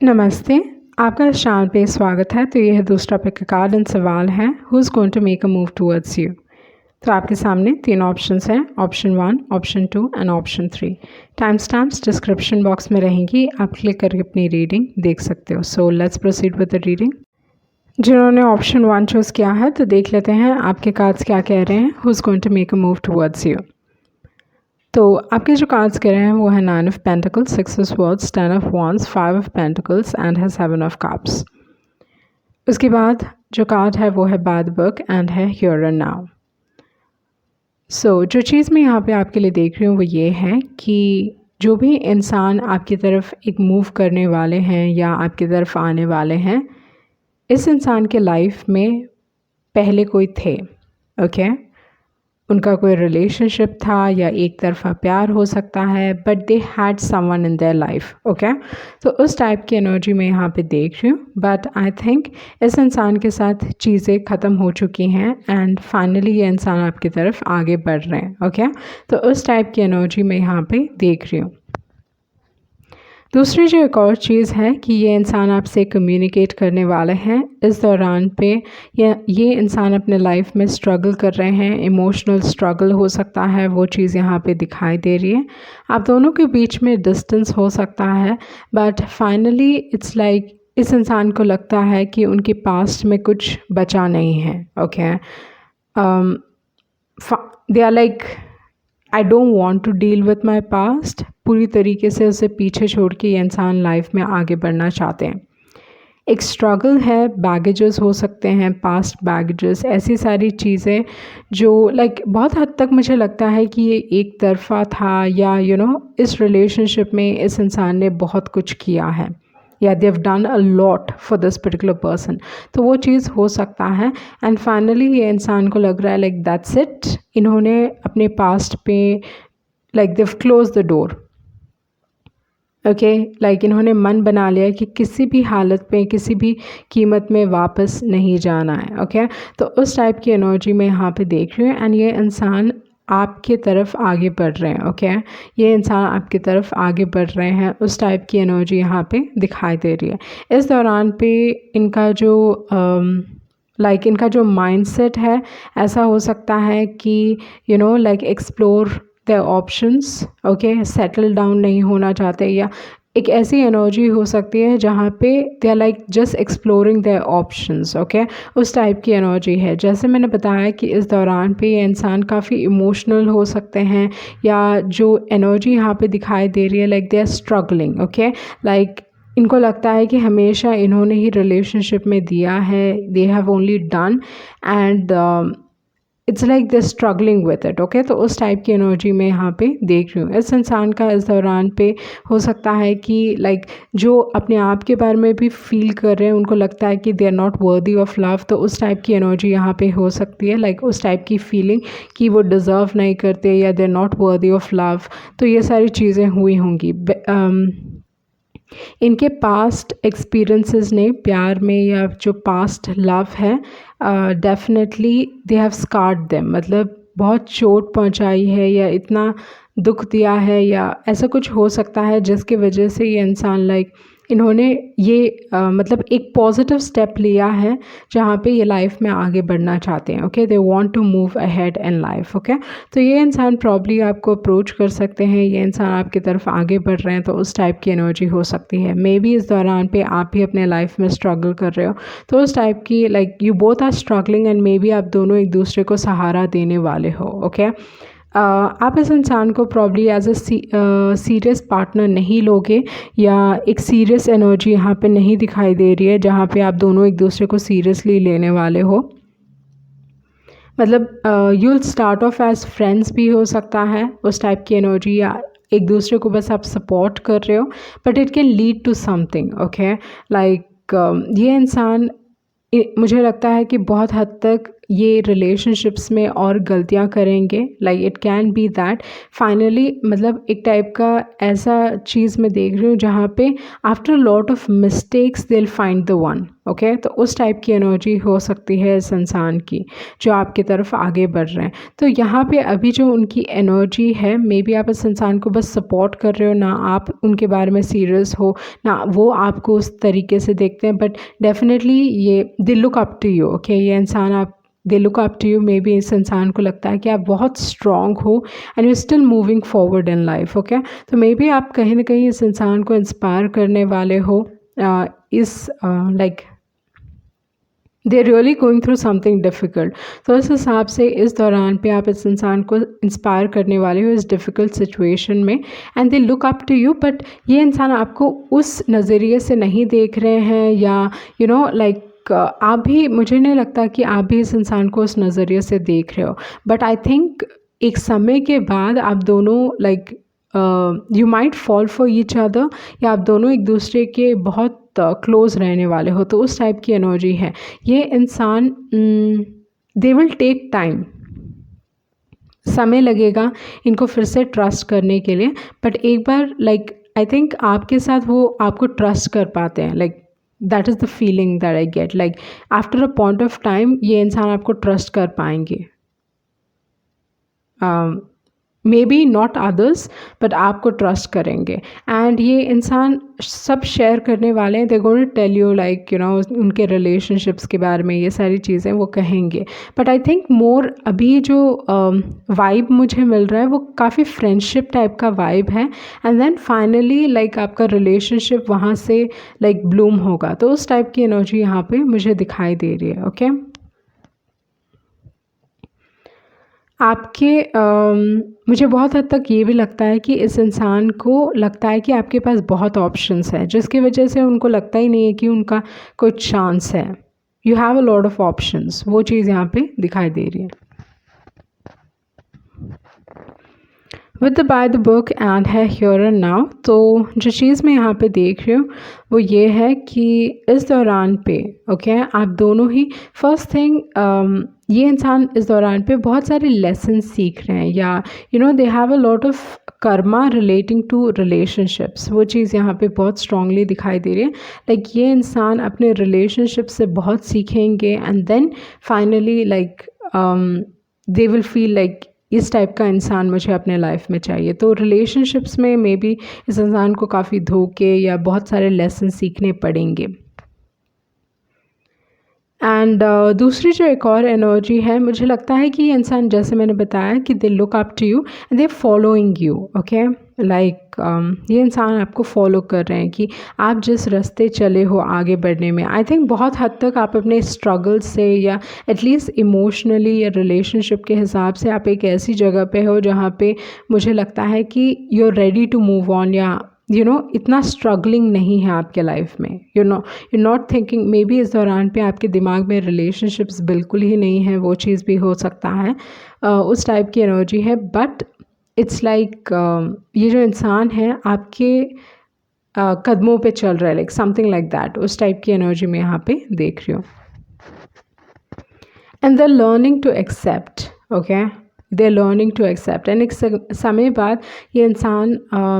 नमस्ते, आपका इस चैनल पे स्वागत है। तो ये है दूसरा पिक का कार्ड एंड सवाल है who is going to make a move towards you. तो आपके सामने 3 ऑप्शंस हैं, option 1, option 2 and option 3। Time stamps description box में रहेंगी, आप क्लिक करके अपनी रीडिंग देख सकते हो। So let's proceed with the reading. जिन्होंने ऑप्शन 1 चूज़ किया है तो देख लेते हैं आपके कार्ड्स क्या कह रहे हैं। Who is going to make a move towards you. तो आपके जो कार्ड्स कह रहे हैं वो है 9 of pentacles, 6 of swords, 10 of wands, 5 of pentacles and है 7 ऑफ कप्स। उसके बाद जो कार्ड है वो है बैड बुक एंड है हियर एंड नाउ। सो जो चीज़ मैं यहाँ पे आपके लिए देख रही हूँ वो ये है कि जो भी इंसान आपकी तरफ एक मूव करने वाले हैं या आपकी तरफ आने वाले हैं, इस इंसान के लाइफ में पहले कोई थे, ओके उनका कोई रिलेशनशिप था या एक तरफा प्यार हो सकता है, but they had someone in their life, okay. तो उस टाइप की एनर्जी मैं यहाँ पे देख रही हूँ, बट आई थिंक इस इंसान के साथ चीज़ें ख़त्म हो चुकी हैं एंड फाइनली ये इंसान आपकी तरफ आगे बढ़ रहे हैं, ओके। तो उस टाइप की एनर्जी मैं यहाँ पे देख रही हूँ। दूसरी जो एक और चीज़ है कि ये इंसान आपसे कम्युनिकेट करने वाले हैं इस दौरान पे, ये इंसान अपने लाइफ में स्ट्रगल कर रहे हैं, इमोशनल स्ट्रगल हो सकता है, वो चीज़ यहाँ पे दिखाई दे रही है। आप दोनों के बीच में डिस्टेंस हो सकता है, बट फाइनली इट्स लाइक इस इंसान को लगता है कि उनके पास्ट में कुछ बचा नहीं है, okay. They are like I don't want to deal with my past, पूरी तरीके से उसे पीछे छोड़ के ये इंसान लाइफ में आगे बढ़ना चाहते हैं। एक स्ट्रगल है, बैगेजेस हो सकते हैं, पास्ट बैगेजेस, ऐसी सारी चीज़ें जो लाइक बहुत हद तक मुझे लगता है कि ये एक तरफा था या इस रिलेशनशिप में इस इंसान ने बहुत कुछ किया है या they have done a lot for this particular person, तो वो चीज़ हो सकता है। एंड फाइनली ये इंसान को लग रहा है लाइक दैट्स इट, इन्होंने अपने पास्ट पे like they've close the door, okay. Like इन्होंने मन बना लिया कि किसी भी हालत में किसी भी कीमत में वापस नहीं जाना है, ओके। तो उस टाइप की एनर्जी मैं यहाँ पे देख रही हूँ एंड ये इंसान आपकी तरफ आगे बढ़ रहे हैं, ओके। ये इंसान आपकी तरफ आगे बढ़ रहे हैं, उस टाइप की एनर्जी यहाँ पे दिखाई दे रही है। इस दौरान पे इनका जो इनका जो माइंडसेट है ऐसा हो सकता है कि like explore their options, okay. Settle down नहीं होना चाहते, या एक ऐसी एनर्जी हो सकती है जहाँ पे they are like just exploring their options, okay. उस टाइप की एनर्जी है। जैसे मैंने बताया कि इस दौरान पे ये इंसान काफ़ी इमोशनल हो सकते हैं, या जो एनर्जी यहाँ पे दिखाई दे रही है like they are struggling, okay. Like इनको लगता है कि हमेशा इन्होंने ही रिलेशनशिप में दिया है, they have only done and it's like they struggling with it, okay. तो उस टाइप की एनर्जी मैं यहाँ पे देख रही हूँ। इस इंसान का इस दौरान पे हो सकता है कि लाइक जो अपने आप के बारे में भी फील कर रहे हैं, उनको लगता है कि they are not worthy of love, तो उस टाइप की एनर्जी यहाँ पे हो सकती है। लाइक उस टाइप की फीलिंग कि वो डिज़र्व नहीं करते या they are not worthy of love, तो ये सारी चीज़ें हुई होंगी। इनके पास्ट एक्सपीरियंसेस ने प्यार में या जो पास्ट लव है definitely they have scarred them, मतलब बहुत चोट पहुंचाई है या इतना दुख दिया है या ऐसा कुछ हो सकता है जिसकी वजह से ये इंसान लाइक इन्होंने ये मतलब एक पॉजिटिव स्टेप लिया है जहाँ पे ये लाइफ में आगे बढ़ना चाहते हैं, okay. They want to move ahead in life, okay. तो ये इंसान प्रॉब्ली आपको अप्रोच कर सकते हैं, ये इंसान आपकी तरफ आगे बढ़ रहे हैं, तो उस टाइप की एनर्जी हो सकती है। मे बी इस दौरान पे आप भी अपने लाइफ में स्ट्रगल कर रहे हो, तो उस टाइप की like you both are struggling and maybe आप दोनों एक दूसरे को सहारा देने वाले हो, ओके। आप इस इंसान को probably as a serious partner नहीं लोगे, या एक सीरियस एनर्जी यहाँ पे नहीं दिखाई दे रही है जहाँ पे आप दोनों एक दूसरे को सीरियसली लेने वाले हो। मतलब you will start off as friends भी हो सकता है उस टाइप की एनर्जी, या एक दूसरे को बस आप सपोर्ट कर रहे हो, but it can lead to something, okay. Like ये इंसान मुझे लगता है कि बहुत हद तक ये रिलेशनशिप्स में और गलतियाँ करेंगे, like it can be that finally, मतलब एक टाइप का ऐसा चीज़ मैं देख रही हूँ जहाँ पे after lot of mistakes they will find the one. Okay, तो उस टाइप की एनर्जी हो सकती है इस इंसान की जो आपकी तरफ आगे बढ़ रहे हैं। तो यहाँ पे अभी जो उनकी एनर्जी है, मे बी आप इस इंसान को बस सपोर्ट कर रहे हो, ना आप उनके बारे में सीरियस हो, ना वो आपको उस तरीके से देखते हैं, बट डेफिनेटली ये they look up to you. Okay, ये इंसान आप they look up to you. Maybe इस इंसान को लगता है कि आप बहुत स्ट्रॉन्ग हो and you still moving forward in life. Okay, तो मे बी आप कहीं ना कहीं इस इंसान को इंस्पायर करने वाले हो। इस like they are really going through something difficult. तो इस हिसाब से इस दौरान पे आप इस इंसान को इंस्पायर करने वाले हो इस डिफ़िकल्ट सिचुएशन में, and they look up to you. But ये इंसान आपको उस नज़रिए से नहीं देख रहे हैं, या यू नो लाइक आप भी, मुझे नहीं लगता कि आप भी इस इंसान को उस नज़रिए से देख रहे हो। बट आई थिंक एक समय के बाद आप दोनों like you might fall for each other, या आप दोनों एक दूसरे के बहुत क्लोज रहने वाले हो। तो उस टाइप की एनर्जी है। ये इंसान दे विल टेक टाइम, समय लगेगा इनको फिर से ट्रस्ट करने के लिए, बट एक बार लाइक आई थिंक आपके साथ वो आपको ट्रस्ट कर पाते हैं। Like that is the feeling that I get, like after a point of time ये इंसान आपको ट्रस्ट कर पाएंगे। Maybe not others, but आपको ट्रस्ट करेंगे। एंड ये इंसान सब शेयर करने वाले हैं। They going to tell you like you know उनके रिलेशनशिप्स के बारे में, ये सारी चीज़ें वो कहेंगे। बट आई थिंक मोर अभी जो वाइब मुझे मिल रहा है वो काफ़ी फ्रेंडशिप टाइप का वाइब है, एंड देन फाइनली लाइक आपका रिलेशनशिप वहाँ से लाइक ब्लूम होगा। तो उस टाइप की एनर्जी यहाँ पे मुझे दिखाई दे रही है। ओके, आपके मुझे बहुत हद तक ये भी लगता है कि इस इंसान को लगता है कि आपके पास बहुत ऑप्शंस है, जिसकी वजह से उनको लगता ही नहीं है कि उनका कोई चांस है। You have a lot of options, वो चीज़ यहाँ पे दिखाई दे रही है। With the by the book and है हियर एंड नाउ। तो जो चीज़ मैं यहाँ पे देख रही हूँ वो ये है कि इस दौरान पे ओके आप दोनों ही फर्स्ट थिंग ये इंसान इस दौरान पे बहुत सारे लेसन सीख रहे हैं, या you know they have a lot of karma relating to relationships. वो चीज़ यहाँ पे बहुत स्ट्रांगली दिखाई दे रही है। लाइक ये इंसान अपने रिलेशनशिप से बहुत सीखेंगे, and then finally like they will feel like इस टाइप का इंसान मुझे अपने लाइफ में चाहिए। तो रिलेशनशिप्स में मे बी इस इंसान को काफ़ी धोखे या बहुत सारे लेसन सीखने पड़ेंगे। एंड दूसरी जो एक और एनर्जी है, मुझे लगता है कि ये इंसान, जैसे मैंने बताया कि they look up to you and they following you. Okay, like ये इंसान आपको फॉलो कर रहे हैं कि आप जिस रास्ते चले हो आगे बढ़ने में। आई थिंक बहुत हद तक आप अपने स्ट्रगल से या एटलीस्ट इमोशनली या रिलेशनशिप के हिसाब से आप एक ऐसी जगह पे हो जहाँ पे मुझे लगता है कि you are ready to move on, या यू नो इतना स्ट्रगलिंग नहीं है आपके लाइफ में। You not thinking, maybe इस दौरान पे आपके दिमाग में रिलेशनशिप्स बिल्कुल ही नहीं है, वो चीज़ भी हो सकता है। उस टाइप की एनर्जी है। बट इट्स लाइक ये जो इंसान है आपके कदमों पे चल रहा है, लाइक समथिंग लाइक दैट। उस टाइप की एनर्जी मैं यहाँ पे देख रही हूँ। And they learning to accept, okay they learning to accept. And एक समय बाद ये इंसान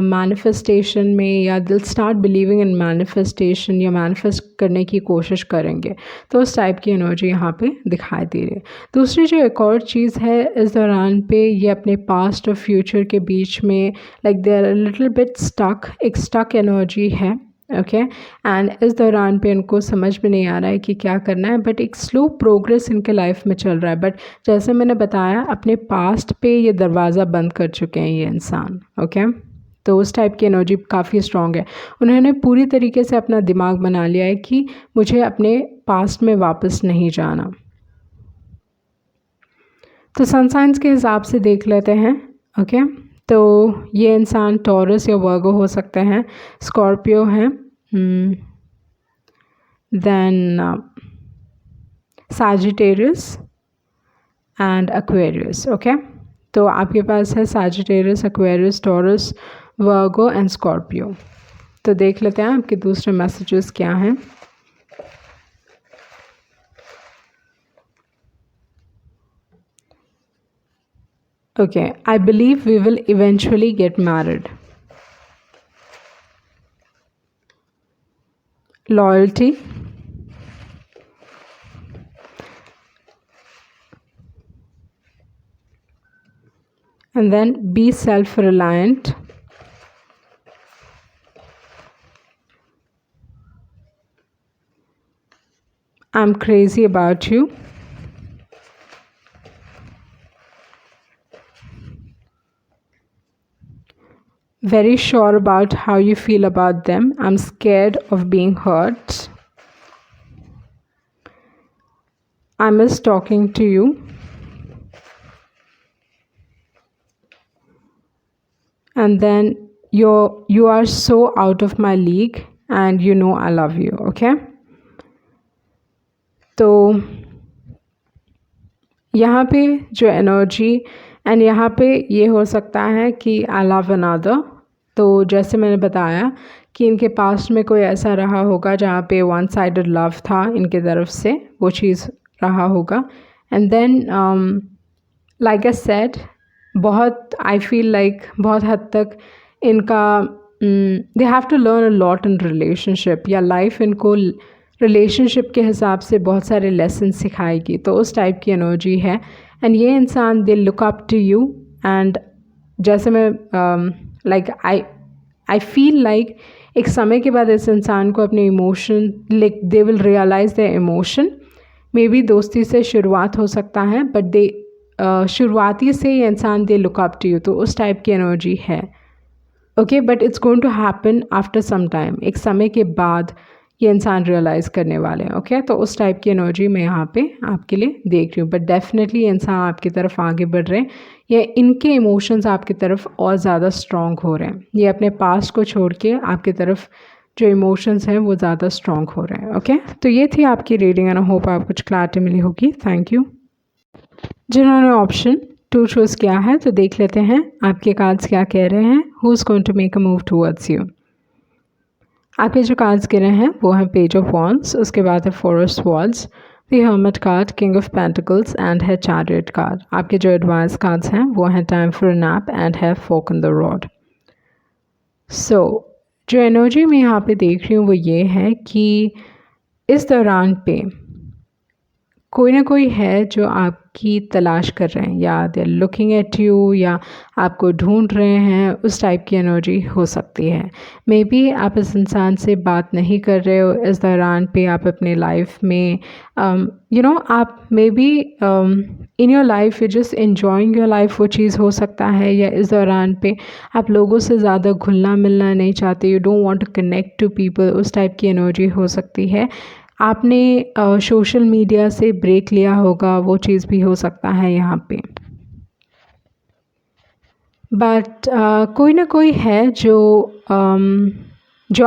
मैनिफेस्टेशन में, या they'll start believing in manifestation, या मैनिफेस्ट करने की कोशिश करेंगे। तो उस टाइप की एनर्जी यहाँ पे दिखाई दे रही है। दूसरी जो एक और चीज़ है इस दौरान पे, ये अपने पास्ट और फ्यूचर के बीच में like they are little bit stuck, एक स्टक एनर्जी है। ओके, एंड इस दौरान पे इनको समझ में नहीं आ रहा है कि क्या करना है, बट एक स्लो प्रोग्रेस इनके लाइफ में चल रहा है। बट जैसे मैंने बताया अपने पास्ट पे ये दरवाज़ा बंद कर चुके हैं ये इंसान। ओके, तो उस टाइप की एनर्जी काफ़ी स्ट्रॉन्ग है। उन्होंने पूरी तरीके से अपना दिमाग बना लिया है कि मुझे अपने पास्ट में वापस नहीं जाना। तो सन साइंस के हिसाब से देख लेते हैं। ओके, तो ये इंसान टॉरस या वर्गो हो सकते हैं, स्कॉर्पियो हैं, then Sagittarius and Aquarius. Okay, तो आपके पास है Sagittarius, Aquarius, Taurus, Virgo and Scorpio. तो देख लेते हैं आपके दूसरे मैसेजेस क्या हैं। Okay, I believe we will eventually get married. Loyalty. And then be self-reliant. I'm crazy about you. Very sure about how you feel about them. I'm scared of being hurt. I miss talking to you. And then you are so out of my league and you know I love you. Okay, तो यहाँ पे जो energy and यहाँ पे ये हो सकता है कि आई लव अनदर। तो जैसे मैंने बताया कि इनके पास्ट में कोई ऐसा रहा होगा जहाँ पे वन साइडेड लव था इनके तरफ से, वो चीज़ रहा होगा। And then like I said, बहुत आई फील लाइक बहुत हद तक इनका they have to learn a lot in relationship, या लाइफ इनको रिलेशनशिप के हिसाब से बहुत सारे लेसन सिखाएगी। तो उस टाइप की एनर्जी है। एंड ये इंसान they look up to you. And जैसे मैं लाइक आई फील लाइक एक समय के बाद इस इंसान को अपने emotion like they will realise the emotion. Maybe दोस्ती से शुरुआत हो सकता है, बट दे शुरुआती से ये इंसान they look up to you. तो उस टाइप की एनर्जी है। Okay, but it's going to happen after some time. एक समय के बाद ये इंसान रियलाइज़ करने वाले हैं। ओके, तो उस टाइप की एनर्जी मैं यहाँ पे आपके लिए देख रही हूँ। बट डेफिनेटली ये इंसान आपकी तरफ आगे बढ़ रहे हैं, या इनके इमोशंस आपकी तरफ और ज़्यादा स्ट्रॉन्ग हो रहे हैं। ये अपने पास्ट को छोड़ के आपकी तरफ जो इमोशंस हैं वो ज़्यादा स्ट्रॉन्ग हो रहे हैं। ओके, तो ये थी आपकी रीडिंग एंड आई होप आपको कुछ क्लैरिटी मिली होगी। Thank you. जिन्होंने ऑप्शन 2 चूज़ किया है तो देख लेते हैं आपके कार्ड्स क्या कह रहे हैं। Who is going to make a move towards you. आपके जो कार्ड्स गिरे हैं वो हैं पेज ऑफ वॉन्ड्स, उसके बाद है 4 of swords, the hermit card, king of pentacles and है चैरियट कार्ड। आपके जो एडवाइस कार्ड्स हैं वो हैं time for a nap and है फोक इन द रोड। सो जो एनर्जी मैं यहाँ पे देख रही हूँ वो ये है कि इस दौरान पे कोई ना कोई है जो आपकी तलाश कर रहे हैं, या they are looking at you, या आपको ढूंढ रहे हैं। उस टाइप की एनर्जी हो सकती है। मे बी आप इस इंसान से बात नहीं कर रहे हो इस दौरान पे, आप अपने लाइफ में आप may be in your life you just enjoying your life, वो चीज़ हो सकता है। या इस दौरान पे आप लोगों से ज़्यादा घुलना मिलना नहीं चाहते, you don't want to connect to people, उस टाइप की एनर्जी हो सकती है। आपने सोशल मीडिया से ब्रेक लिया होगा, वो चीज़ भी हो सकता है यहाँ पे। बट कोई ना कोई है जो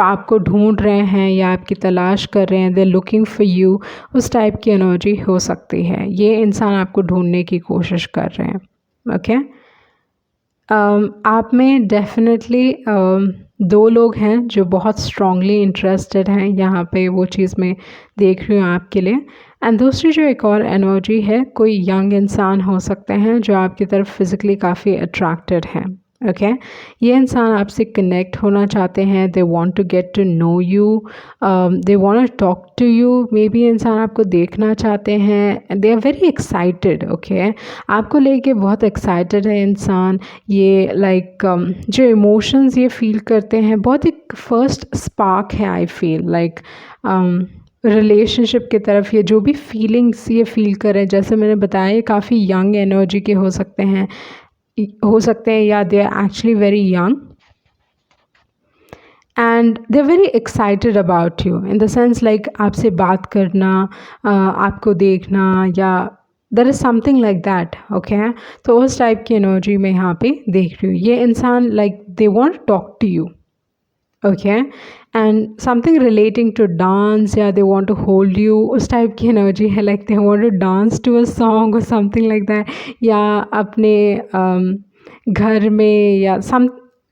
आपको ढूंढ रहे हैं या आपकी तलाश कर रहे हैं, दे लुकिंग फॉर यू, उस टाइप की एनर्जी हो सकती है। ये इंसान आपको ढूंढने की कोशिश कर रहे हैं। ओके, आप में डेफिनेटली 2 लोग हैं जो बहुत स्ट्रांगली इंटरेस्टेड हैं यहाँ पे, वो चीज़ मैं देख रही हूँ आपके लिए। एंड दूसरी जो एक और एनर्जी है, कोई यंग इंसान हो सकते हैं जो आपकी तरफ फिज़िकली काफ़ी अट्रैक्टेड हैं। ओके, ये इंसान आपसे कनेक्ट होना चाहते हैं, they want to get to know you, they want to talk to you. Maybe इंसान आपको देखना चाहते हैं, they are very excited. Okay, आपको लेके बहुत एक्साइटेड है इंसान। ये लाइक जो इमोशंस ये फील करते हैं, बहुत एक फर्स्ट स्पार्क है आई फील लाइक रिलेशनशिप की तरफ। ये जो भी फीलिंग्स ये फील कर रहे हैं, जैसे मैंने बताया, ये काफ़ी यंग एनर्जी के हो सकते हैं या they are actually very young and they are very excited about you in the sense like आपसे बात करना, आपको देखना, या there is something like that. Okay, तो उस टाइप की एनर्जी मैं यहाँ पे देख रही हूँ। ये इंसान like they want to talk to you. Okay, and something relating to dance, या they want to hold you, उस टाइप की एनर्जी है। Like they want to dance to a song और समथिंग लाइक दैट, या अपने घर में या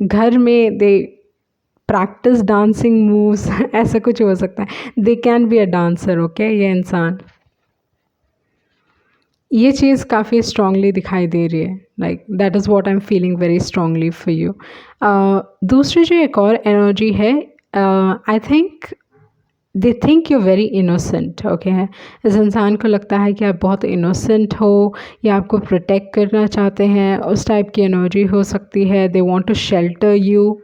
घर में दे प्रैक्टिस डांसिंग मूव्स ऐसा कुछ हो सकता है। They can be a dancer. Okay, ये इंसान ये चीज़ काफ़ी स्ट्रांगली दिखाई दे रही है, like that is what I am feeling very strongly for you. दूसरी जो एक और एनर्जी है, I think they think you very innocent. Okay, इस इंसान को लगता है कि आप बहुत इनोसेंट हो या आपको प्रोटेक्ट करना चाहते हैं, उस टाइप की एनर्जी हो सकती है। They want to shelter you,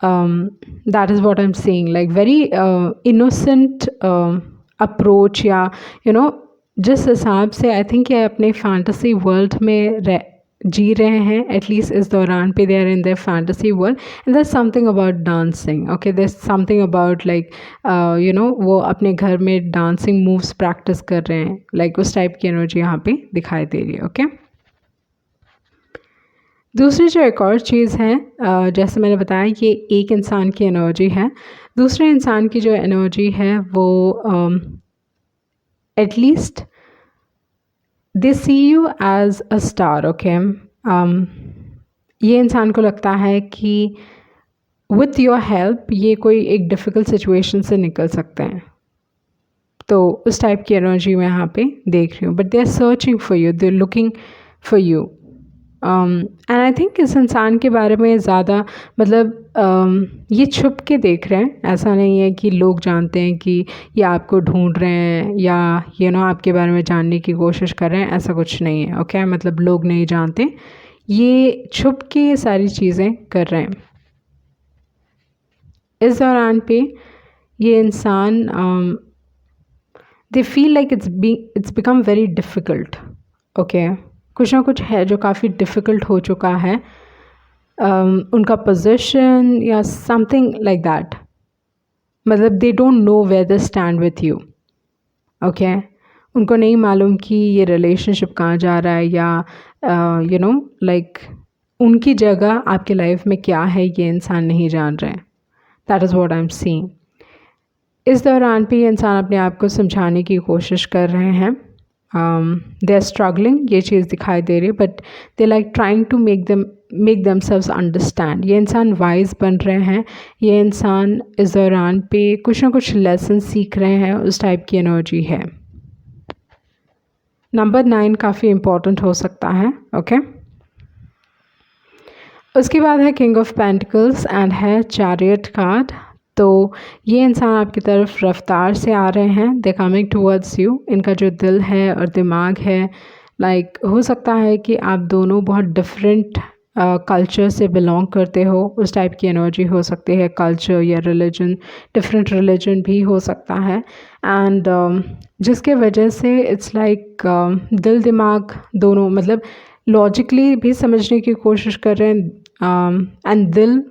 that is what I am saying, like very innocent approach, या यू नो जिस हिसाब से आई थिंक ये अपने फैंटेसी वर्ल्ड में जी रहे हैं, एटलीस्ट इस दौरान पे, they are in their fantasy world and there something about dancing. Okay, there something about like वो अपने घर में डांसिंग मूव्स प्रैक्टिस कर रहे हैं, लाइक उस टाइप की एनर्जी यहाँ पे दिखाई दे रही है। ओके, दूसरी जो एक और चीज़ है, जैसे मैंने बताया ये एक इंसान की एनर्जी है। दूसरे इंसान की जो एनर्जी है वो at least they see you as a star. Okay, ये इंसान को लगता है कि विथ योर हेल्प ये कोई एक डिफ़िकल्ट सिचुएशन से निकल सकते हैं, तो उस टाइप की एनर्जी मैं यहाँ पे देख रही हूँ। But they are searching for you, they are looking for you, and I think इस इंसान के बारे में ज़्यादा मतलब ये छुप के देख रहे हैं। ऐसा नहीं है कि लोग जानते हैं कि ये आपको ढूंढ रहे हैं या आपके बारे में जानने की कोशिश कर रहे हैं, ऐसा कुछ नहीं है। ओके, मतलब लोग नहीं जानते, ये छुप के ये सारी चीज़ें कर रहे हैं। इस दौरान पे ये इंसान they feel like it's become very difficult. Okay, कुछ ना कुछ है जो काफ़ी डिफ़िकल्ट हो चुका है, उनका पोजीशन या समथिंग लाइक दैट, मतलब they don't know where they stand with you. Okay, उनको नहीं मालूम कि ये रिलेशनशिप कहाँ जा रहा है, या लाइक उनकी जगह आपके लाइफ में क्या है ये इंसान नहीं जान रहे हैं। That is what I am seeing. इस दौरान पे ये इंसान अपने आप को समझाने की कोशिश कर रहे हैं, दे आर स्ट्रगलिंग, ये चीज़ दिखाई दे रही है, but they like trying to make themselves understand. ये इंसान वाइज बन रहे हैं, ये इंसान इस दौरान पे कुछ ना कुछ लेसन सीख रहे हैं, उस टाइप की एनर्जी है। नंबर 9 काफ़ी इम्पोर्टेंट हो सकता है। ओके, उसके बाद है किंग ऑफ पेंटिकल्स एंड है चैरियट कार्ड। तो ये इंसान आपकी तरफ रफ्तार से आ रहे हैं, दे कमिंग टूवर्ड्स यू। इनका जो दिल है और दिमाग है, लाइक हो सकता है कि आप दोनों बहुत डिफरेंट कल्चर से बिलोंग करते हो, उस टाइप की एनर्जी हो सकती है। कल्चर या रिलीजन, डिफरेंट रिलीजन भी हो सकता है, एंड जिसके वजह से इट्स लाइक दिल दिमाग दोनों मतलब लॉजिकली भी समझने की कोशिश कर रहे हैं, एंड दिल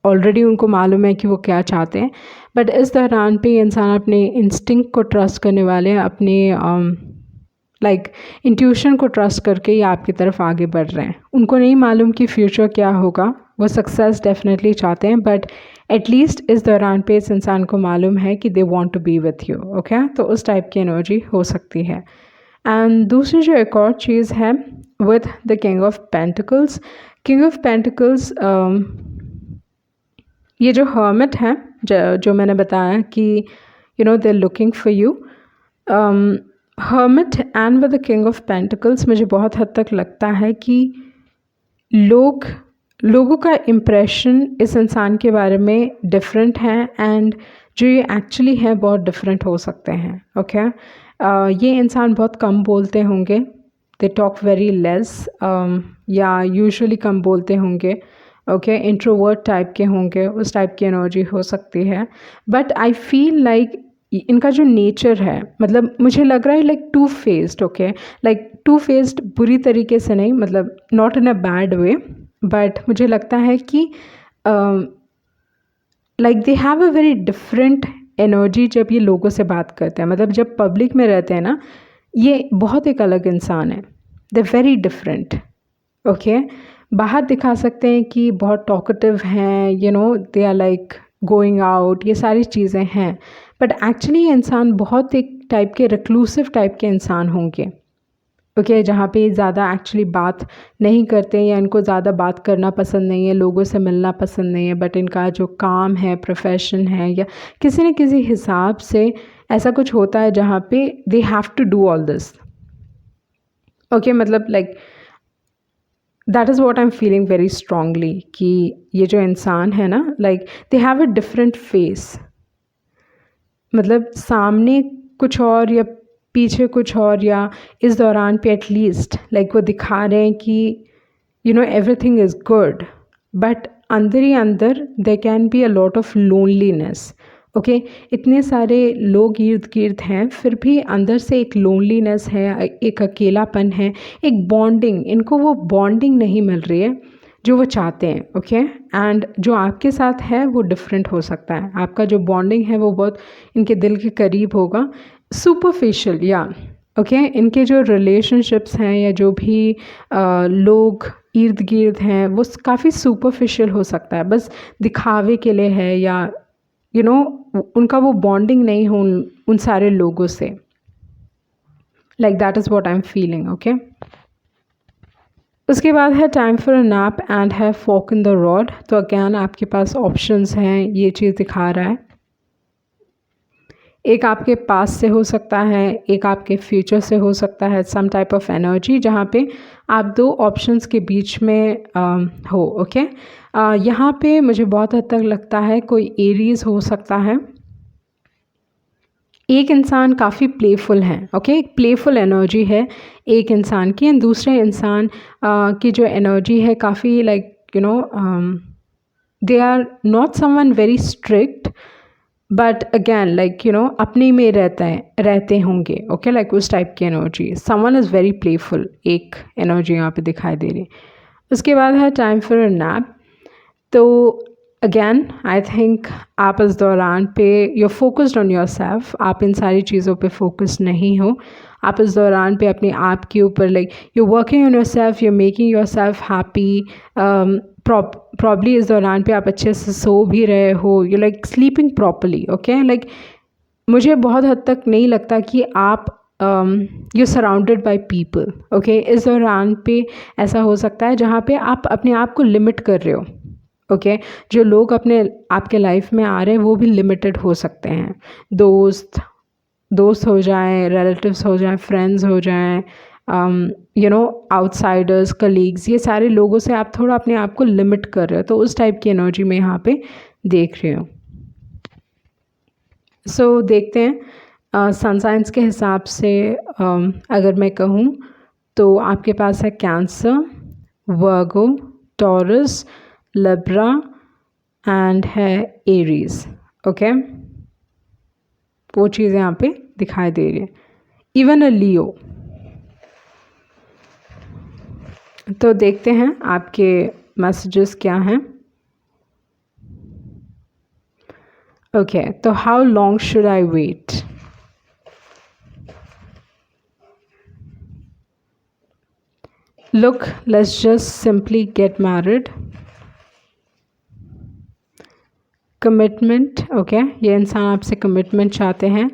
ऑलरेडी उनको मालूम है कि वो क्या चाहते हैं। बट इस दौरान पे इंसान अपने इंस्टिंक्ट को ट्रस्ट करने वाले हैं, अपने लाइक इंट्यूशन को ट्रस्ट करके ये आपकी तरफ आगे बढ़ रहे हैं। उनको नहीं मालूम कि फ्यूचर क्या होगा, वो सक्सेस डेफिनेटली चाहते हैं, बट एटलीस्ट इस दौरान पे इस इंसान को मालूम है कि they want to be with you. Okay, तो उस टाइप की एनर्जी हो सकती है। एंड दूसरी जो एक और चीज़ है with the king of pentacles, king of pentacles ये जो हर्मिट है, जो मैंने बताया कि they are looking for you, hermit and with the king of pentacles, मुझे बहुत हद तक लगता है कि लोगों का इम्प्रेशन इस इंसान के बारे में डिफरेंट है, एंड जो ये एक्चुअली है बहुत डिफरेंट हो सकते हैं। ओके, ये इंसान बहुत कम बोलते होंगे, दे टॉक वेरी लेस, या यूजुअली कम बोलते होंगे। ओके, इंट्रोवर्ट टाइप के होंगे, उस टाइप की एनर्जी हो सकती है। बट आई फील लाइक इनका जो नेचर है, मतलब मुझे लग रहा है like two faced. Okay, like two faced बुरी तरीके से नहीं, मतलब not in a bad way, but मुझे लगता है कि like they have a very different energy जब ये लोगों से बात करते हैं। मतलब जब पब्लिक में रहते हैं ना, ये बहुत एक अलग इंसान है, दे वेरी डिफरेंट। ओके, बाहर दिखा सकते हैं कि बहुत टॉकेटिव हैं, they are like going out, ये सारी चीज़ें हैं, बट एक्चुअली ये इंसान बहुत एक टाइप के रिक्लूसिव टाइप के इंसान होंगे। ओके, जहाँ पे ज़्यादा एक्चुअली बात नहीं करते या इनको ज़्यादा बात करना पसंद नहीं है, लोगों से मिलना पसंद नहीं है, बट इनका जो काम है, प्रोफेशन है, या किसी न किसी हिसाब से ऐसा कुछ होता है जहाँ पे they have to do all this. Okay मतलब like that is what I am feeling very strongly कि ये जो इंसान है ना, like they have a different face, मतलब सामने कुछ और या पीछे कुछ और, या इस दौरान पे एटलीस्ट लाइक वो दिखा रहे हैं कि you know everything is good, but अंदर ही अंदर there can be a lot of loneliness. Okay, इतने सारे लोग इर्द गिर्द हैं, फिर भी अंदर से एक लोनलीनेस है, एक अकेलापन है, एक बॉन्डिंग, इनको वो बॉन्डिंग नहीं मिल रही है जो वो चाहते हैं। ओके, एंड जो आपके साथ है वो डिफरेंट हो सकता है, आपका जो बॉन्डिंग है वो बहुत इनके दिल के करीब होगा, सुपरफिशियल या ओके इनके जो रिलेशनशिप्स हैं या जो भी लोग इर्द गिर्द हैं वो काफ़ी सुपरफिशियल हो सकता है, बस दिखावे के लिए है, या यू नो उनका वो बॉन्डिंग नहीं हो उन सारे लोगों से। Like that is what I am feeling. Okay, उसके बाद है time for a nap and है फॉक इन द रॉड। तो अगैन आपके पास ऑप्शंस हैं, ये चीज़ दिखा रहा है। एक आपके पास से हो सकता है, एक आपके फ्यूचर से हो सकता है, सम टाइप ऑफ एनर्जी जहाँ पे आप दो ऑप्शंस के बीच में हो। ओके, यहाँ पे मुझे बहुत हद तक लगता है कोई एरीज हो सकता है। एक इंसान काफ़ी प्लेफुल है। ओके, एक प्लेफुल एनर्जी है एक इंसान की, एंड दूसरे इंसान की जो एनर्जी है काफ़ी like you know they are not someone very strict, but again like you know अपने में रहते होंगे। ओके, लाइक उस टाइप की energy, someone is very playful, एक एनर्जी यहाँ पे दिखाई दे रही है। उसके बाद है टाइम फॉर अ नैप। तो अगैन आई थिंक आप इस दौरान पे you focused on yourself, आप इन सारी चीज़ों पे फोकस नहीं हो। आप इस दौरान पे अपने आप के ऊपर like you working on your self, you making your self happy. Probably इस दौरान पे आप अच्छे से सो भी रहे हो, you like sleeping properly. Okay, like मुझे बहुत हद तक नहीं लगता कि आप you surrounded by people. Okay, इस दौरान पे ऐसा हो सकता है जहाँ पे आप अपने आप को लिमिट कर रहे हो। ओके, जो लोग अपने आपके लाइफ में आ रहे हैं वो भी लिमिटेड हो सकते हैं, दोस्त हो जाएं, रिलेटिव्स हो जाएं, फ्रेंड्स हो जाएं, यू नो आउटसाइडर्स, कलीग्स, ये सारे लोगों से आप थोड़ा अपने आप को लिमिट कर रहे हो। तो उस टाइप की एनर्जी में यहाँ पे देख रही हूँ। सो देखते हैं सन साइंस के हिसाब से अगर मैं कहूँ तो आपके पास है cancer, Virgo, taurus, Libra and है एरीज। ओके, वो चीज़ें यहाँ पे दिखाई दे रही है, इवन अ लियो। तो देखते हैं आपके मैसेजेस क्या हैं। ओके, तो how long should I wait? Look, let's just simply get married. Commitment, okay, ये इंसान आपसे कमिटमेंट चाहते हैं।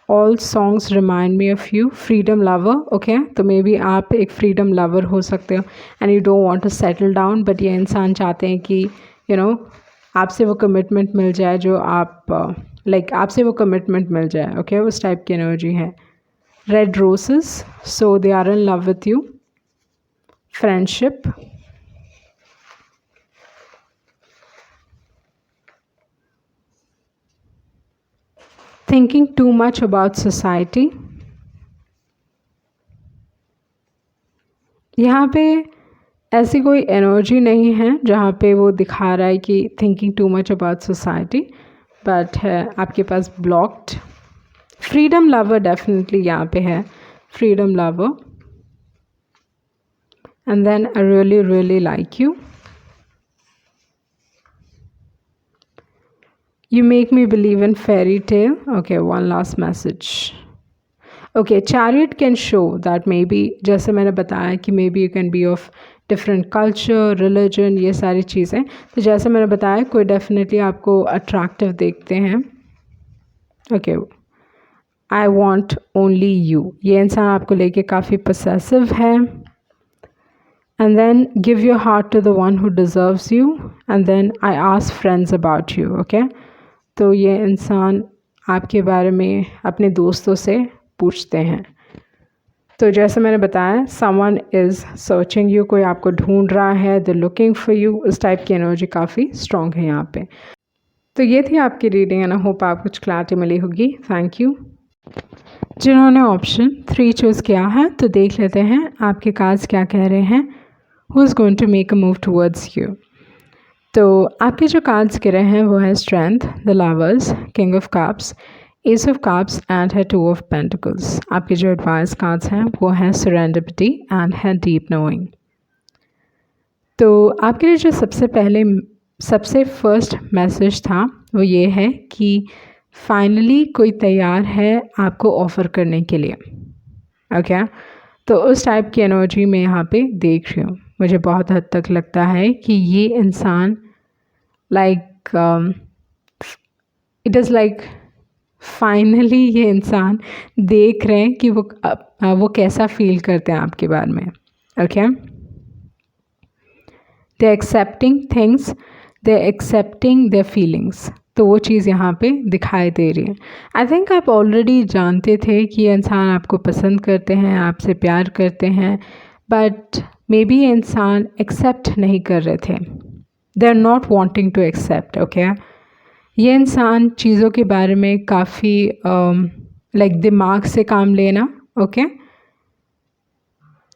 All songs remind me of you. Freedom lover, okay, तो मे बी आप एक फ्रीडम लवर हो सकते हो and you don't want to settle down, but ये इंसान चाहते हैं कि यू नो आपसे वो कमिटमेंट मिल जाए जो आप लाइक आपसे वो कमिटमेंट मिल जाए। ओके, उस टाइप की एनर्जी है। Red roses, so they are in love with you. Friendship, thinking too much about society। यहाँ पे ऐसी कोई एनर्जी नहीं है जहाँ पे वो दिखा रहा है कि thinking too much about society, but है आपके पास ब्लॉक्ड। फ्रीडम लवर डेफिनेटली यहाँ पे है, freedom lover. And then I really really like you. You make me believe in fairy tale. Okay, one last message. Okay, chariot can show that maybe, जैसे मैंने बताया कि maybe you can be of different culture, religion, ये सारी चीज़ें। तो जैसे मैंने बताया कोई definitely आपको attractive देखते हैं। Okay, I want only you, ये इंसान आपको लेके काफ़ी possessive है। And then give your heart to the one who deserves you. And then I ask friends about you. Okay, तो ये इंसान आपके बारे में अपने दोस्तों से पूछते हैं। तो जैसे मैंने बताया, समवन इज़ सर्चिंग यू, कोई आपको ढूंढ रहा है, द लुकिंग फॉर यू, उस टाइप की एनर्जी काफ़ी स्ट्रॉन्ग है यहाँ पे। तो ये थी आपकी रीडिंग एंड आई होप आप कुछ क्लैरिटी मिली होगी। Thank you. जिन्होंने ऑप्शन 3 चूज़ किया है, तो देख लेते हैं आपके कार्ड्स क्या कह रहे हैं। Who is going to make a move towards you. तो आपके जो कार्ड्स गिरे हैं वो है strength, the lovers, king of cups, ace of cups and है 2 ऑफ पेंटिकल्स। आपके जो एडवाइस कार्ड्स हैं वो हैं सरेंडरिटी एंड है डीप नोइंग। तो आपके लिए जो सबसे फर्स्ट मैसेज था वो ये है कि फाइनली कोई तैयार है आपको ऑफ़र करने के लिए। ओके, तो उस टाइप की एनर्जी मैं यहाँ पे देख रही हूँ। मुझे बहुत हद तक लगता है कि ये इंसान इट इज़ लाइक फाइनली ये इंसान देख रहे हैं कि वो कैसा फील करते हैं आपके बारे में। Okay, they accepting things, they accepting their feelings. तो वो चीज़ यहाँ पे दिखाई दे रही है। आई थिंक आप ऑलरेडी जानते थे कि ये इंसान आपको पसंद करते हैं, आपसे प्यार करते हैं, बट मे बी ये इंसान एक्सेप्ट नहीं कर रहे थे। They are not wanting to accept. Okay, ये इंसान चीज़ों के बारे में काफ़ी दिमाग से काम लेना, ओके,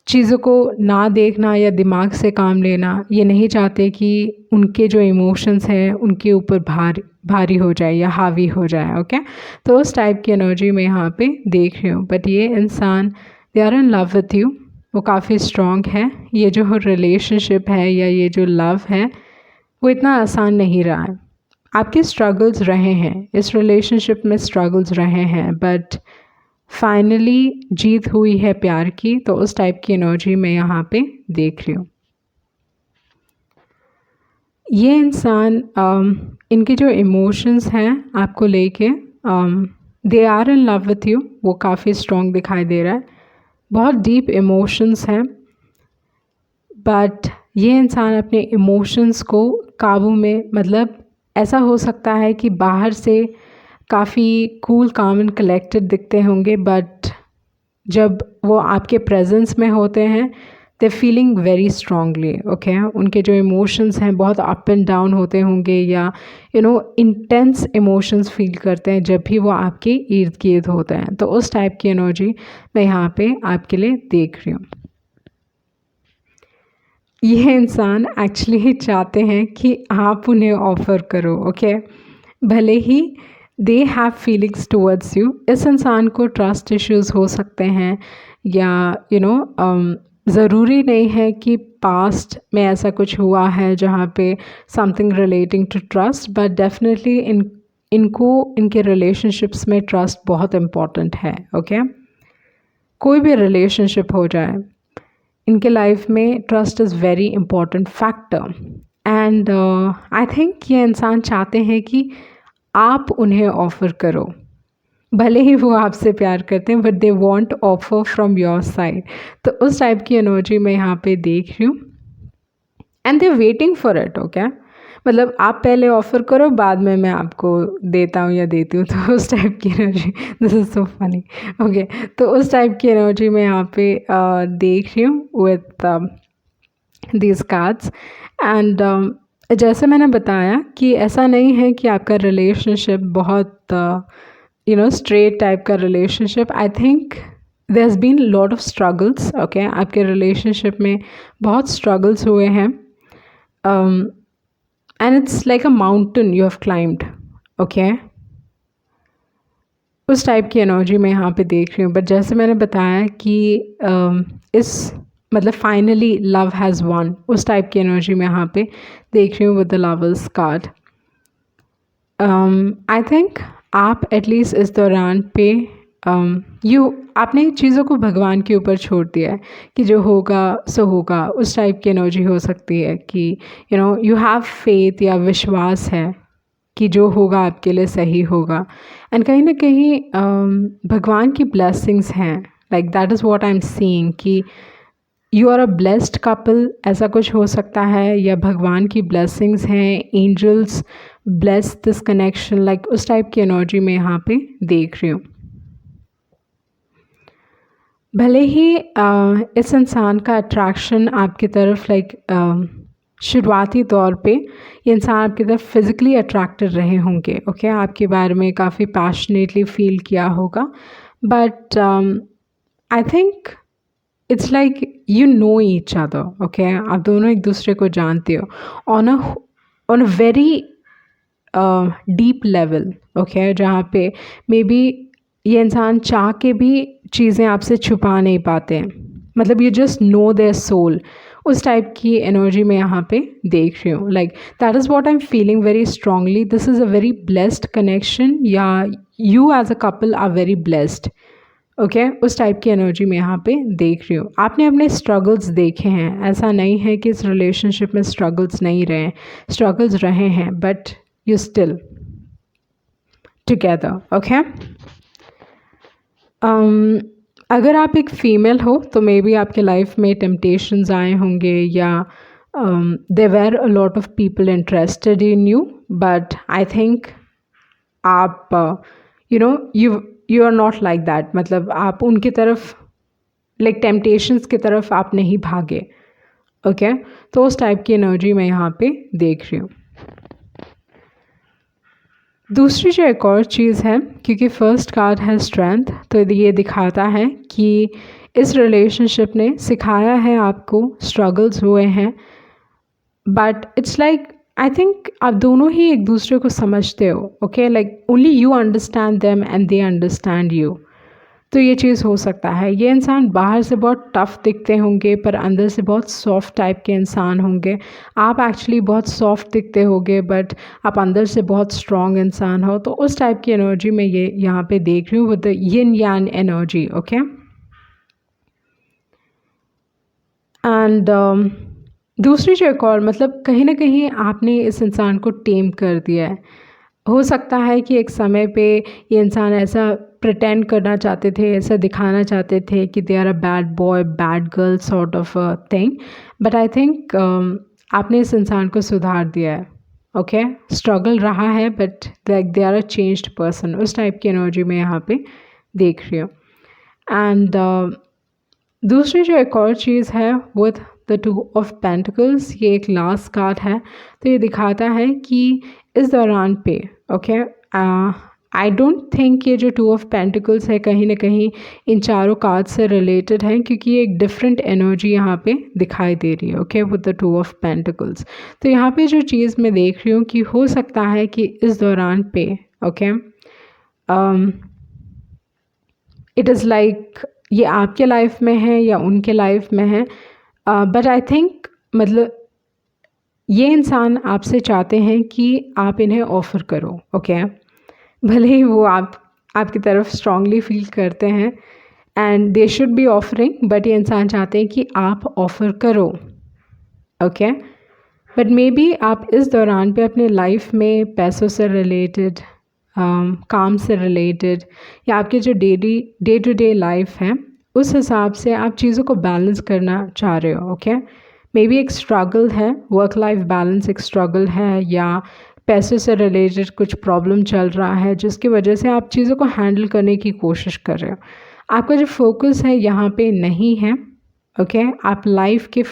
चीज़ों को ना देखना या दिमाग से काम लेना, ये नहीं चाहते कि उनके जो इमोशंस हैं उनके ऊपर भारी हो जाए या हावी हो जाए। ओके, तो उस टाइप की एनर्जी मैं यहाँ पे देख रही हूँ। बट ये इंसान, they are in love with you, वो काफ़ी स्ट्रॉन्ग है। ये जो रिलेशनशिप है या ये जो लव है वो इतना आसान नहीं रहा है। आपके स्ट्रगल्स रहे हैं, इस रिलेशनशिप में स्ट्रगल्स रहे हैं, बट फाइनली जीत हुई है प्यार की। तो उस टाइप की एनर्जी मैं यहाँ पे देख रही हूँ। ये इंसान इनके जो इमोशंस हैं आपको लेके, they are in love with you, वो काफ़ी स्ट्रॉन्ग दिखाई दे रहा है। बहुत डीप इमोशंस हैं, बट ये इंसान अपने इमोशंस को काबू में, मतलब ऐसा हो सकता है कि बाहर से काफ़ी कूल काम एंड कलेक्टेड दिखते होंगे, बट जब वो आपके प्रेजेंस में होते हैं दे फीलिंग वेरी स्ट्रांगली। ओके, उनके जो इमोशंस हैं बहुत अप एंड डाउन होते होंगे, या इंटेंस इमोशंस फील करते हैं जब भी वो आपके इर्द गिर्द होते हैं। तो उस टाइप की एनर्जी मैं यहाँ पे आपके लिए देख रही हूँ। ये इंसान एक्चुअली चाहते हैं कि आप उन्हें ऑफ़र करो। ओके, भले ही they have feelings towards you. इस इंसान को ट्रस्ट इश्यूज़ हो सकते हैं, या ज़रूरी नहीं है कि पास्ट में ऐसा कुछ हुआ है जहाँ पे something relating to trust, but definitely इनको इनके रिलेशनशिप्स में ट्रस्ट बहुत इम्पॉर्टेंट है। ओके, कोई भी रिलेशनशिप हो जाए, इनके लाइफ में trust is very important factor. And I think ये इंसान चाहते हैं कि आप उन्हें ऑफ़र करो। भले ही वो आपसे प्यार करते हैं, but they want offer from your side. तो उस टाइप की एनर्जी मैं यहाँ पे देख रही हूँ, and they waiting for it. Okay, मतलब आप पहले ऑफ़र करो, बाद में मैं आपको देता हूँ या देती हूँ। तो उस टाइप की energy, this is so funny. Okay, तो उस टाइप की एनर्जी मैं यहाँ पे देख रही हूँ विथ दीज कार्ड्स। एंड जैसे मैंने बताया कि ऐसा नहीं है कि आपका रिलेशनशिप बहुत स्ट्रेट टाइप का relationship. I think there has been lot of struggles. Okay, आपके रिलेशनशिप में बहुत स्ट्रगल्स हुए हैं, and it's like a mountain you have climbed. Okay, उस टाइप की एनर्जी मैं यहाँ पे देख रही हूँ। बट जैसे मैंने बताया कि मतलब फाइनली लव हैज़ वन, उस टाइप की एनर्जी मैं यहाँ पे देख रही हूँ with the lovers card. I think आप एटलीस्ट इस दौरान पे आपने चीज़ों को भगवान के ऊपर छोड़ दिया है कि जो होगा सो होगा। उस टाइप की एनर्जी हो सकती है कि यू हैव फेथ या विश्वास है कि जो होगा आपके लिए सही होगा। एंड कहीं ना कहीं भगवान की ब्लेसिंग्स हैं, like that is what I am seeing, कि you are a blessed couple, ऐसा कुछ हो सकता है, या भगवान की ब्लेसिंग्स हैं, angels bless this connection, like उस टाइप की एनर्जी मैं यहाँ पे देख रही हूँ। भले ही इस इंसान का अट्रैक्शन आपकी तरफ शुरुआती तौर पे ये इंसान आपकी तरफ फिज़िकली अट्रैक्टेड रहे होंगे, ओके, आपके बारे में काफ़ी पैशनेटली फील किया होगा, but I think it's like you know each other, okay, आप दोनों एक दूसरे को जानते हो on a very deep level, okay, जहाँ पे मे बी ये इंसान चाह के भी चीज़ें आपसे छुपा नहीं पाते हैं, मतलब you just know their soul, उस टाइप की एनर्जी में यहाँ पे देख रही हूँ. Like that is what I am feeling very strongly. This is a very blessed connection, या you as a couple are very blessed, okay, उस टाइप की एनर्जी में यहाँ पे देख रही हूँ. आपने अपने स्ट्रगल्स देखे हैं, ऐसा नहीं है कि इस रिलेशनशिप में स्ट्रगल्स नहीं रहे, स्ट्रगल्स रहे हैं, but you still together, okay. अगर आप एक फ़ीमेल हो तो मे बी आपके लाइफ में टेम्पटेशंस आए होंगे, या there were a lot of people interested in you, but I think आप you know you are not like that. मतलब आप उनकी तरफ लाइक टेम्पटेशंस की तरफ आप नहीं भागे, ओके. तो उस टाइप की एनर्जी मैं यहाँ पे देख रही हूँ. दूसरी जो एक और चीज़ है, क्योंकि फर्स्ट कार्ड है स्ट्रेंथ, तो ये दिखाता है कि इस रिलेशनशिप ने सिखाया है आपको, स्ट्रगल्स हुए हैं, but it's like I think आप दोनों ही एक दूसरे को समझते हो, okay, like only you understand them and they understand you. तो ये चीज़ हो सकता है. ये इंसान बाहर से बहुत टफ़ दिखते होंगे पर अंदर से बहुत सॉफ्ट टाइप के इंसान होंगे. आप एक्चुअली बहुत सॉफ्ट दिखते होंगे बट आप अंदर से बहुत स्ट्रॉन्ग इंसान हो. तो उस टाइप की एनर्जी में ये यहाँ पे देख रही हूँ विद द यिन यान एनर्जी, ओके. एंड दूसरी जो एक और, मतलब कहीं ना कहीं आपने इस इंसान को टेम कर दिया है. हो सकता है कि एक समय पे ये इंसान ऐसा प्रिटेंड करना चाहते थे, ऐसा दिखाना चाहते थे कि they are a bad boy bad girl sort of a thing, but I think आपने इस इंसान को सुधार दिया है, ओके. स्ट्रगल रहा है but like they are a changed person, उस टाइप की एनर्जी में यहाँ पे देख रही हूँ. एंड दूसरी जो एक और चीज़ है with the two of pentacles, ये एक लास्ट कार्ड है. तो ये दिखाता है कि इस दौरान पे, ओके, आई डोंट थिंक ये जो टू ऑफ पेंटिकल्स है कहीं ना कहीं इन चारों कार्ड से रिलेटेड है, क्योंकि ये एक डिफरेंट एनर्जी यहाँ पे दिखाई दे रही है, okay, with the two of pentacles. तो यहाँ पे जो चीज़ मैं देख रही हूँ कि हो सकता है कि इस दौरान पे, ओके, इट इज़ लाइक ये आपके लाइफ में है या उनके लाइफ में है, बट आई थिंक मतलब ये इंसान आपसे चाहते हैं कि आप इन्हें ऑफ़र करो, ओके. भले ही वो आपकी तरफ स्ट्रांगली फील करते हैं and they should be offering, but ये इंसान चाहते हैं कि आप ऑफ़र करो, ओके. बट मे बी आप इस दौरान पे अपने लाइफ में पैसों से रिलेटेड, काम से रिलेटेड, या आपके जो डे टू डे लाइफ है उस हिसाब से आप चीज़ों को बैलेंस करना चाह रहे हो, ओके. मे बी एक स्ट्रगल है, वर्क लाइफ बैलेंस एक स्ट्रगल है, या पैसे से रिलेटेड कुछ प्रॉब्लम चल रहा है जिसकी वजह से आप चीज़ों को हैंडल करने की कोशिश कर रहे हो. आपका जो फोकस है यहाँ पे नहीं है, ओके. आप लाइफ के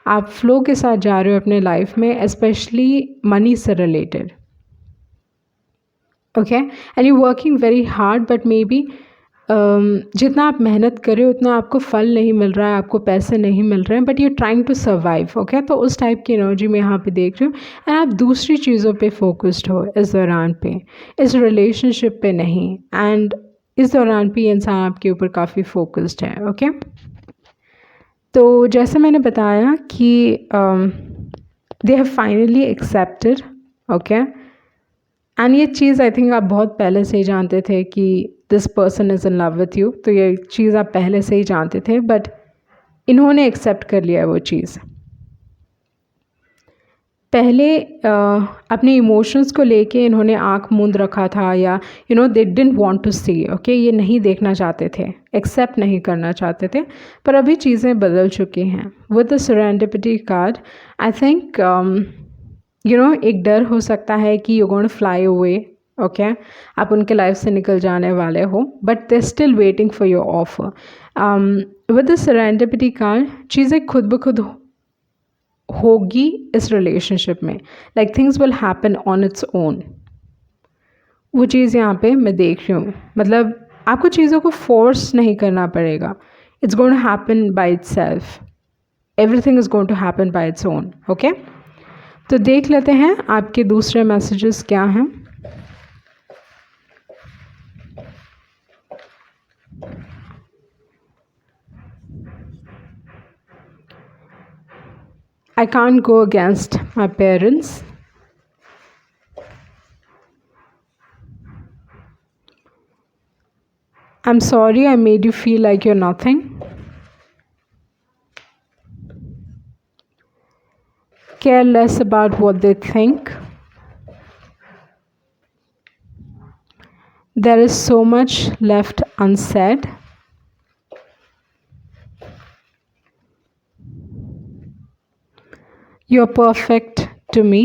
आप फ्लो के साथ जा रहे हो अपने लाइफ में, स्पेशली मनी से related, okay. And you working very hard, but may be जितना आप मेहनत कर रहे हो उतना आपको फल नहीं मिल रहा है, आपको पैसे नहीं मिल रहे हैं, but you trying to survive, okay. तो उस टाइप की एनर्जी में यहाँ पे देख रही हूँ. एंड आप दूसरी चीज़ों पे फोकस्ड हो इस दौरान पे, इस रिलेशनशिप पे नहीं. एंड इस दौरान पे ये इंसान आपके ऊपर काफ़ी फोकस्ड है, ओके. तो जैसे मैंने बताया कि they have finally accepted, okay. And ये चीज़ आई थिंक आप बहुत पहले से ही जानते थे कि this person is in love with you. तो ये चीज़ आप पहले से ही जानते थे, बट इन्होंने एक्सेप्ट कर लिया है वो चीज़. पहले अपने इमोशंस को लेके इन्होंने आंख मूंद रखा था, या you know they didn't want to see, okay. ये नहीं देखना चाहते थे, एक्सेप्ट नहीं करना चाहते थे, पर अभी चीज़ें बदल चुकी हैं with the serendipity card. I think you know एक डर हो सकता है कि you going to fly away, okay आप उनके लाइफ से निकल जाने वाले हो, but they still waiting for your offer. With the serendipity card चीज़ें खुद ब खुद होगी इस रिलेशनशिप में, like things will happen on its own. वो चीज़ यहाँ पे मैं देख रही हूँ, मतलब आपको चीज़ों को फोर्स नहीं करना पड़ेगा, it's going to happen by itself, everything is going to happen by its own. Okay, तो देख लेते हैं आपके दूसरे मैसेजेस क्या हैं। I can't go against my parents. I'm sorry I made you feel like you're nothing. Care less about what they think. There is so much left unsaid. You're perfect to me.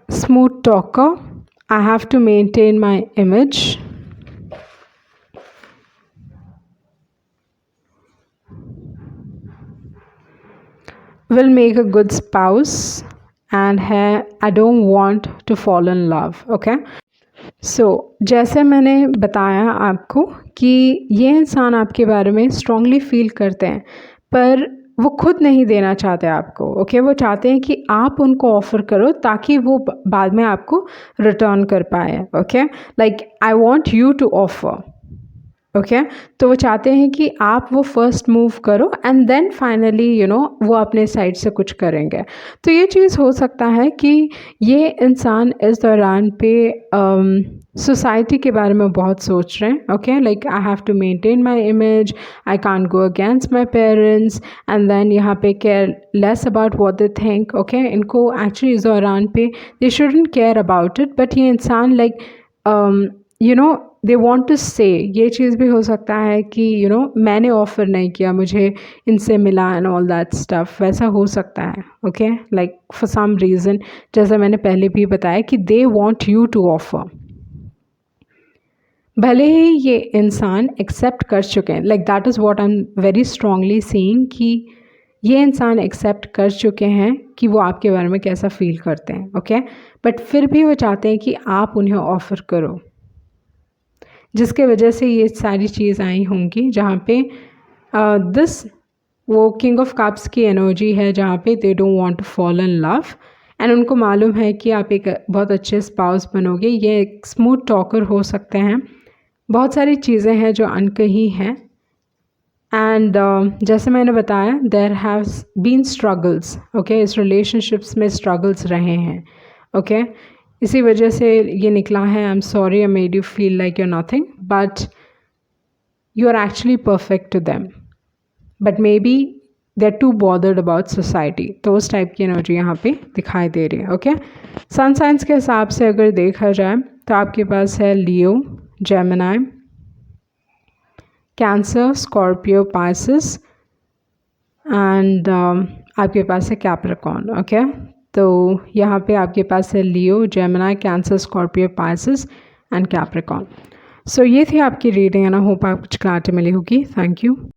Smooth talker. I have to maintain my image. Will make a good spouse. And I don't want to fall in love. Okay. जैसे मैंने बताया आपको कि ये इंसान आपके बारे में स्ट्रांगली फील करते हैं, पर वो खुद नहीं देना चाहते आपको। ओके, वो चाहते हैं कि आप उनको ऑफ़र करो ताकि वो बाद में आपको रिटर्न कर पाए। Okay, like I want you to offer. Okay, तो वो चाहते हैं कि आप वो फर्स्ट मूव करो एंड देन फाइनली वो अपने साइड से कुछ करेंगे। तो ये चीज़ हो सकता है कि ये इंसान इस दौरान पे सोसाइटी के बारे में बहुत सोच रहे हैं। Okay, like I have to maintain my image, I can't go against my parents, and then यहाँ पे care less about what they think. Okay, इनको एक्चुअली इस दौरान पे they shouldn't care about it, but ये इंसान लाइक दे वॉन्ट टू से, ये चीज़ भी हो सकता है कि मैंने ऑफ़र नहीं किया, मुझे इनसे मिला एंड ऑल दैट स्टफ, वैसा हो सकता है। Okay, like for some reason, जैसा मैंने पहले भी बताया कि they want you to offer. भले ही ये इंसान एक्सेप्ट कर चुके हैं, like that is what I am very strongly seeing, कि ये इंसान एक्सेप्ट कर चुके हैं कि वो आपके बारे में कैसा फील करते हैं। ओके, बट फिर भी वो चाहते हैं कि आप उन्हें ऑफ़र करो, जिसके वजह से ये सारी चीज़ आई होंगी, जहाँ पे वो किंग ऑफ कप्स की एनर्जी है, जहाँ पे they don't want to fall in love, and उनको मालूम है कि आप एक बहुत अच्छे स्पाउस बनोगे। ये एक स्मूथ टॉकर हो सकते हैं, बहुत सारी चीज़ें हैं जो अनकही हैं, एंड जैसे मैंने बताया there have been struggles. Okay, इस रिलेशनशिप्स में स्ट्रगल्स रहे हैं। ओके, इसी वजह से ये निकला है, I am sorry I made you feel like you're nothing, but you are actually perfect to them, but maybe they are too bothered about society. तो उस टाइप की एनर्जी यहाँ पे दिखाई दे रही है। ओके, सन साइंस के हिसाब से अगर देखा जाए तो आपके पास है Leo, Gemini, Cancer, Scorpio, Pisces, and आपके पास है कैप्रिकॉर्न। ओके, तो यहाँ पे आपके पास है Leo, Gemini, Cancer, Scorpio, Pisces and Capricorn. So ये थी आपकी रीडिंग, एंड आई होप आपको कुछ क्लैरिटी मिली होगी। Thank you.